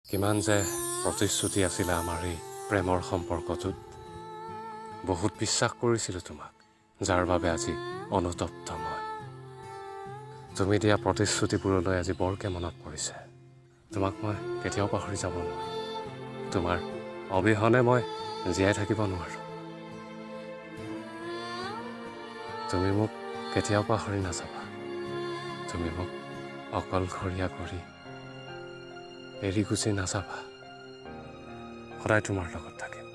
কিমান যে প্ৰতিশ্ৰুতি আছিলে আমাৰ এই প্ৰেমৰ সম্পৰ্কটোত। বহুত বিশ্বাস কৰিছিলোঁ তোমাক, যাৰ বাবে আজি অনুতপ্ত মই। তুমি দিয়া প্ৰতিশ্ৰুতিবোৰলৈ আজি বৰকে মনত পৰিছে। তোমাক মই কেতিয়াও পাহৰি যাব নোৱাৰোঁ। তোমাৰ অবিহনে মই জীয়াই থাকিব নোৱাৰোঁ। তুমি মোক কেতিয়াও পাহৰি নাযাবা। তুমি মোক অকলশৰীয়া কৰি এৰি গুচি নাযাবা। সদায় তোমাৰ লগত থাকিম।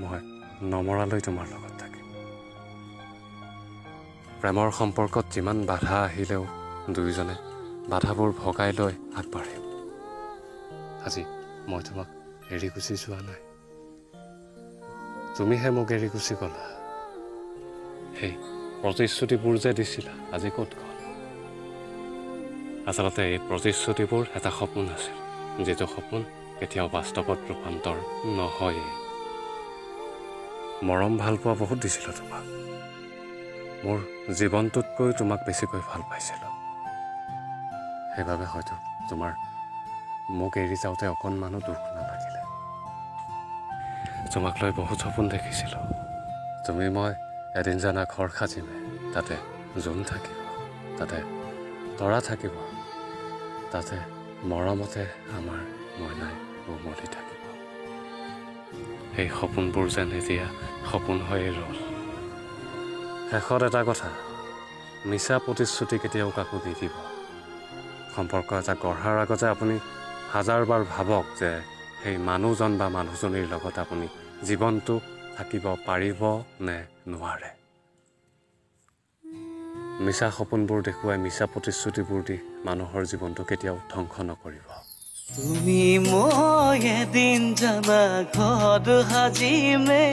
মই নমৰালৈ তোমাৰ লগত থাকিম। প্ৰেমৰ সম্পৰ্কত যিমান বাধা আহিলেও দুয়োজনে বাধাবোৰ ভগাই লৈ আগবাঢ়িম। আজি মই তোমাক এৰি গুচি যোৱা নাই, তুমিহে মোক এৰি গুচি গলা। সেই প্ৰতিশ্ৰুতিবোৰ যে দিছিলা আজি ক'ত গ'ল? আচলতে এই প্ৰতিশ্ৰুতিবোৰ এটা সপোন আছিল, যিটো সপোন কেতিয়াও বাস্তৱত ৰূপান্তৰ নহয়েই। মৰম ভাল পোৱা বহুত দিছিলোঁ তোমাক। মোৰ জীৱনটোতকৈ তোমাক বেছিকৈ ভাল পাইছিলোঁ। সেইবাবে হয়তো তোমাৰ মোক এৰি যাওঁতে অকণমানো দুখ নালাগিলে। তোমাক লৈ বহুত সপোন দেখিছিলোঁ। তুমি মই এদিন জানা ঘৰ সাজিমে, তাতে জোন থাকিব, তাতে তৰা থাকিব, তাতে মৰমতে আমাৰ মইনাই উমলি থাকিব। সেই সপোনবোৰ যেন এতিয়া সপোন হৈয়ে ৰ'ল। শেষত এটা কথা, মিছা প্ৰতিশ্ৰুতি কেতিয়াও কাকো নিদিব। সম্পৰ্ক এটা গঢ়াৰ আগতে আপুনি হাজাৰবাৰ ভাবক যে সেই মানুহজন বা মানুহজনীৰ লগত আপুনি জীৱনটো থাকিব পাৰিব নে নোৱাৰে। মিছা সপোনবোৰ দেখুৱাই মিছা প্ৰতিশ্ৰুতিবোৰ দি মানুহৰ জীৱনটো কেতিয়াও ধ্বংস নকৰিব। তুমি মই এদিন জানা ঘৰ সাজিমে,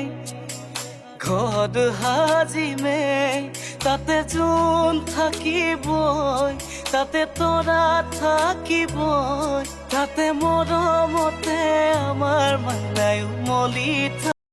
তাতে জোন থাকিবই, তাতে তৰা থাকিবই, তাতে মৰমতে আমাৰ মাইনাই উমলি